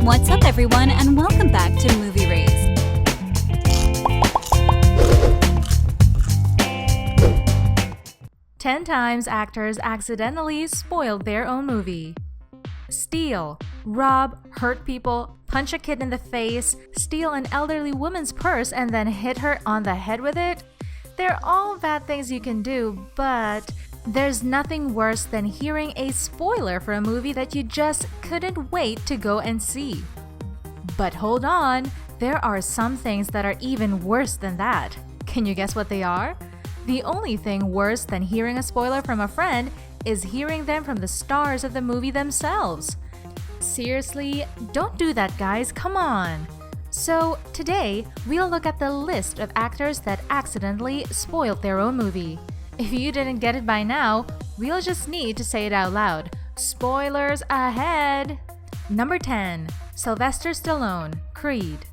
What's up, everyone, and welcome back to Movie Raised. Ten times actors accidentally spoiled their own movie. Steal, rob, hurt people, punch a kid in the face, steal an elderly woman's purse and then hit her on the head with it. They're all bad things you can do, but there's nothing worse than hearing a spoiler for a movie that you just couldn't wait to go and see. But hold on, there are some things that are even worse than that. Can you guess what they are? The only thing worse than hearing a spoiler from a friend is hearing them from the stars of the movie themselves. Seriously, don't do that, guys, come on! So, today, we'll look at the list of actors that accidentally spoiled their own movie. If you didn't get it by now, we'll just need to say it out loud. Spoilers ahead! Number 10. Sylvester Stallone, Creed.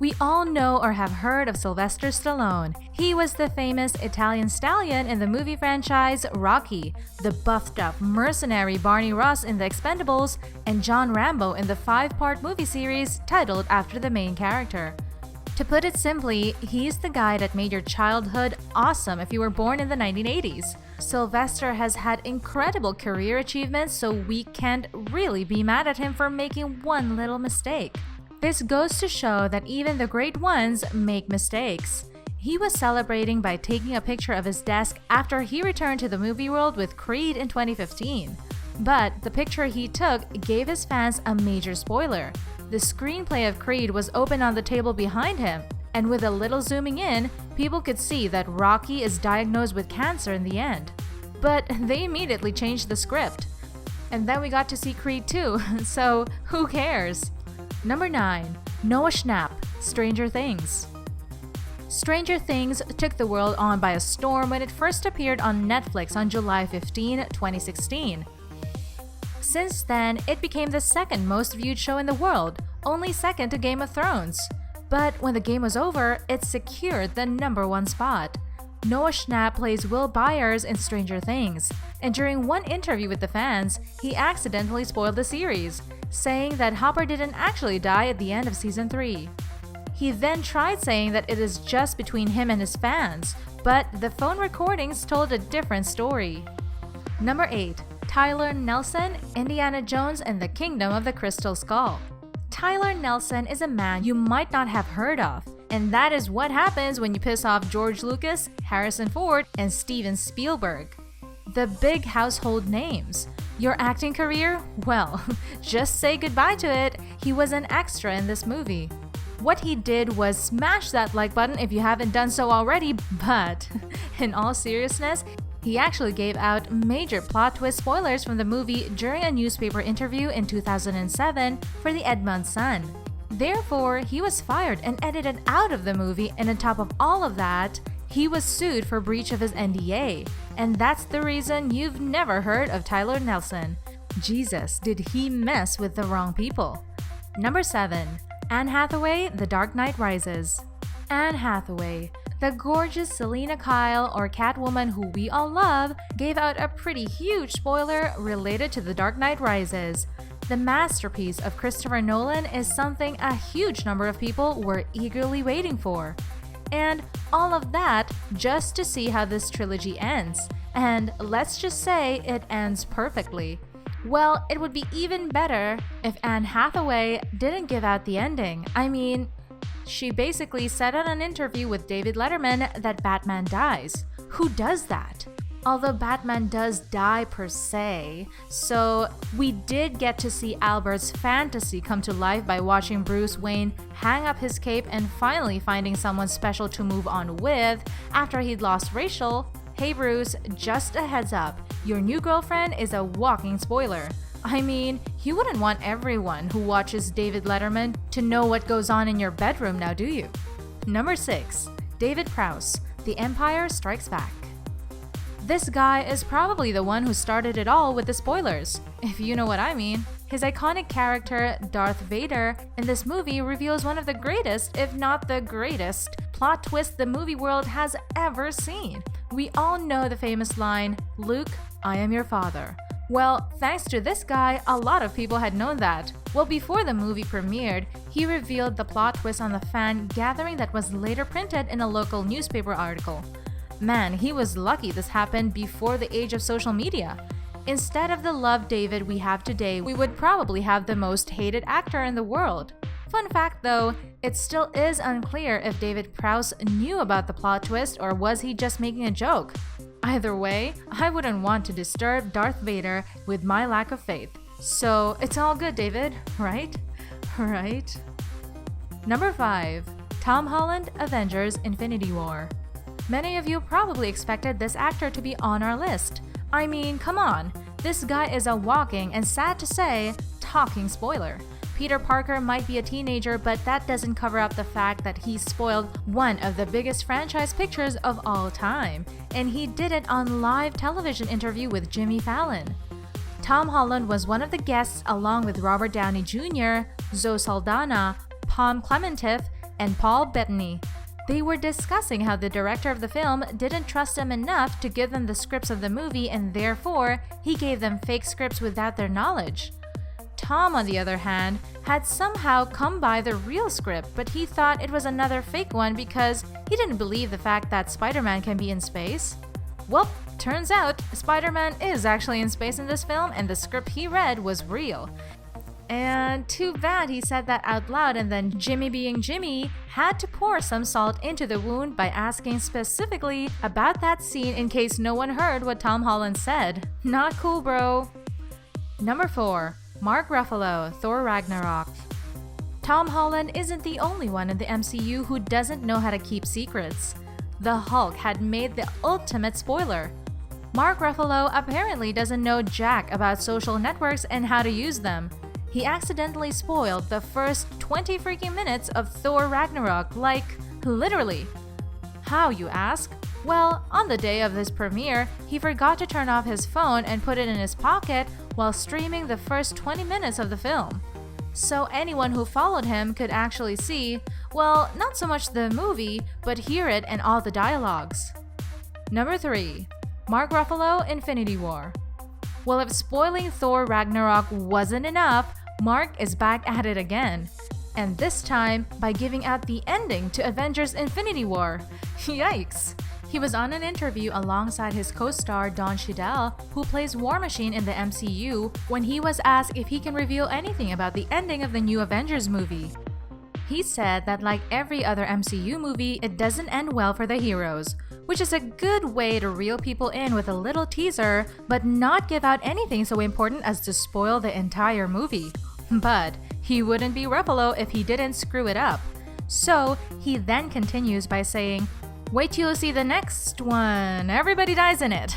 We all know or have heard of Sylvester Stallone. He was the famous Italian stallion in the movie franchise Rocky, the buffed-up mercenary Barney Ross in The Expendables, and John Rambo in the 5-part movie series titled after the main character. To put it simply, he's the guy that made your childhood awesome if you were born in the 1980s. Sylvester has had incredible career achievements, so we can't really be mad at him for making one little mistake. This goes to show that even the great ones make mistakes. He was celebrating by taking a picture of his desk after he returned to the movie world with Creed in 2015. But the picture he took gave his fans a major spoiler. The screenplay of Creed was open on the table behind him, and with a little zooming in, people could see that Rocky is diagnosed with cancer in the end. But they immediately changed the script. And then we got to see Creed 2, so who cares? Number 9. Noah Schnapp, Stranger Things. Stranger Things took the world on by a storm when it first appeared on Netflix on July 15, 2016. Since then, it became the second most viewed show in the world, only second to Game of Thrones. But when the game was over, it secured the number 1 spot. Noah Schnapp plays Will Byers in Stranger Things, and during one interview with the fans, he accidentally spoiled the series, saying that Hopper didn't actually die at the end of Season 3. He then tried saying that it is just between him and his fans, but the phone recordings told a different story. Number 8. Tyler Nelson, Indiana Jones and the Kingdom of the Crystal Skull. Tyler Nelson is a man you might not have heard of, and that is what happens when you piss off George Lucas, Harrison Ford, and Steven Spielberg. The big household names. Your acting career? Well, just say goodbye to it. He was an extra in this movie. What he did was smash that like button if you haven't done so already, but in all seriousness, he actually gave out major plot twist spoilers from the movie during a newspaper interview in 2007 for the Edmond Sun. Therefore, he was fired and edited out of the movie, and on top of all of that, he was sued for breach of his NDA. And that's the reason you've never heard of Tyler Nelson. Jesus, did he mess with the wrong people? Number 7. Anne Hathaway, The Dark Knight Rises. Anne Hathaway, the gorgeous Selena Kyle, or Catwoman who we all love, gave out a pretty huge spoiler related to The Dark Knight Rises. The masterpiece of Christopher Nolan is something a huge number of people were eagerly waiting for. And all of that just to see how this trilogy ends. And let's just say it ends perfectly. Well, it would be even better if Anne Hathaway didn't give out the ending. I mean, she basically said in an interview with David Letterman that Batman dies. Who does that? Although Batman does die per se, so we did get to see Albert's fantasy come to life by watching Bruce Wayne hang up his cape and finally finding someone special to move on with after he'd lost Rachel. Hey Bruce, just a heads up, your new girlfriend is a walking spoiler. I mean, you wouldn't want everyone who watches David Letterman to know what goes on in your bedroom now, do you? Number 6. David Prowse, The Empire Strikes Back. This guy is probably the one who started it all with the spoilers, if you know what I mean. His iconic character, Darth Vader, in this movie reveals one of the greatest, if not the greatest, plot twist the movie world has ever seen. We all know the famous line, "Luke, I am your father." Well, thanks to this guy, a lot of people had known that. Well, before the movie premiered, he revealed the plot twist on the fan gathering that was later printed in a local newspaper article. Man, he was lucky this happened before the age of social media. Instead of the love David we have today, we would probably have the most hated actor in the world. Fun fact though, it still is unclear if David Prowse knew about the plot twist or was he just making a joke. Either way, I wouldn't want to disturb Darth Vader with my lack of faith. So it's all good, David, right? Right? Number 5. Tom Holland, Avengers: Infinity War. Many of you probably expected this actor to be on our list. I mean, come on, this guy is a walking and, sad to say, talking spoiler. Peter Parker might be a teenager, but that doesn't cover up the fact that he spoiled one of the biggest franchise pictures of all time, and he did it on live television interview with Jimmy Fallon. Tom Holland was one of the guests along with Robert Downey Jr., Zoe Saldana, Pom Klementieff, and Paul Bettany. They were discussing how the director of the film didn't trust them enough to give them the scripts of the movie, and therefore, he gave them fake scripts without their knowledge. Tom, on the other hand, had somehow come by the real script, but he thought it was another fake one because he didn't believe the fact that Spider-Man can be in space. Well, turns out Spider-Man is actually in space in this film, and the script he read was real. And too bad he said that out loud, and then Jimmy, being Jimmy, had to pour some salt into the wound by asking specifically about that scene in case no one heard what Tom Holland said. Not cool, bro. Number 4. Mark Ruffalo, Thor Ragnarok. Tom Holland isn't the only one in the MCU who doesn't know how to keep secrets. The Hulk had made the ultimate spoiler. Mark Ruffalo apparently doesn't know jack about social networks and how to use them. He accidentally spoiled the first 20 freaking minutes of Thor Ragnarok, like, literally. How, you ask? Well, on the day of his premiere, he forgot to turn off his phone and put it in his pocket while streaming the first 20 minutes of the film. So anyone who followed him could actually see, well, not so much the movie, but hear it and all the dialogues. Number 3. Mark Ruffalo, Infinity War. Well, if spoiling Thor Ragnarok wasn't enough, Mark is back at it again. And this time by giving out the ending to Avengers: Infinity War. Yikes! He was on an interview alongside his co-star Don Cheadle, who plays War Machine in the MCU, when he was asked if he can reveal anything about the ending of the new Avengers movie. He said that like every other MCU movie, it doesn't end well for the heroes, which is a good way to reel people in with a little teaser, but not give out anything so important as to spoil the entire movie. But he wouldn't be Ruffalo if he didn't screw it up. So he then continues by saying, "Wait till you see the next one. Everybody dies in it."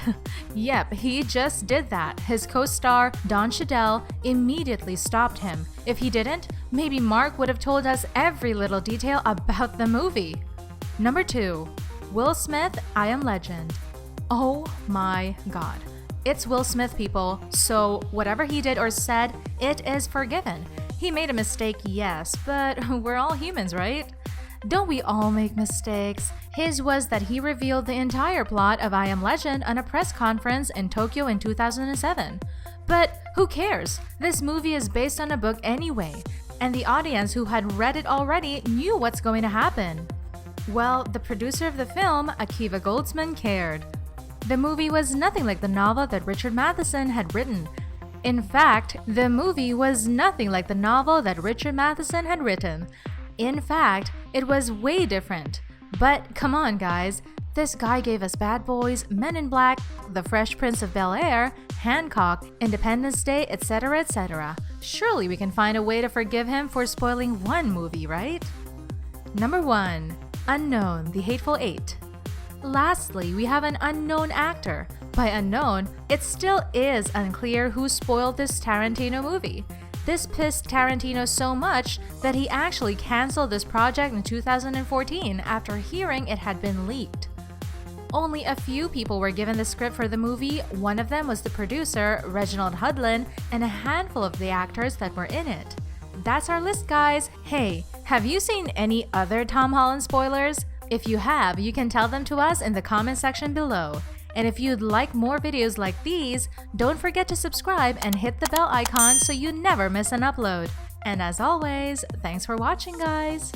Yep, he just did that. His co-star, Don Cheadle, immediately stopped him. If he didn't, maybe Mark would have told us every little detail about the movie. Number 2. Will Smith, I Am Legend. Oh my god. It's Will Smith, people, so whatever he did or said, it is forgiven. He made a mistake, yes, but we're all humans, right? Don't we all make mistakes? His was that he revealed the entire plot of I Am Legend on a press conference in Tokyo in 2007. But who cares? This movie is based on a book anyway, and the audience who had read it already knew what's going to happen. Well, the producer of the film, Akiva Goldsman, cared. The movie was nothing like the novel that Richard Matheson had written. In fact, the movie was nothing like the novel that Richard Matheson had written. In fact, it was way different. But come on, guys, this guy gave us Bad Boys, Men in Black, The Fresh Prince of Bel-Air, Hancock, Independence Day, etc., etc. Surely we can find a way to forgive him for spoiling one movie, right? Number 1. Unknown, The Hateful Eight. Lastly, we have an unknown actor. By unknown, it still is unclear who spoiled this Tarantino movie. This pissed Tarantino so much that he actually canceled this project in 2014 after hearing it had been leaked. Only a few people were given the script for the movie. One of them was the producer, Reginald Hudlin, and a handful of the actors that were in it. That's our list, guys. Hey, have you seen any other Tom Holland spoilers? If you have, you can tell them to us in the comment section below. And if you'd like more videos like these, don't forget to subscribe and hit the bell icon so you never miss an upload. And as always, thanks for watching, guys!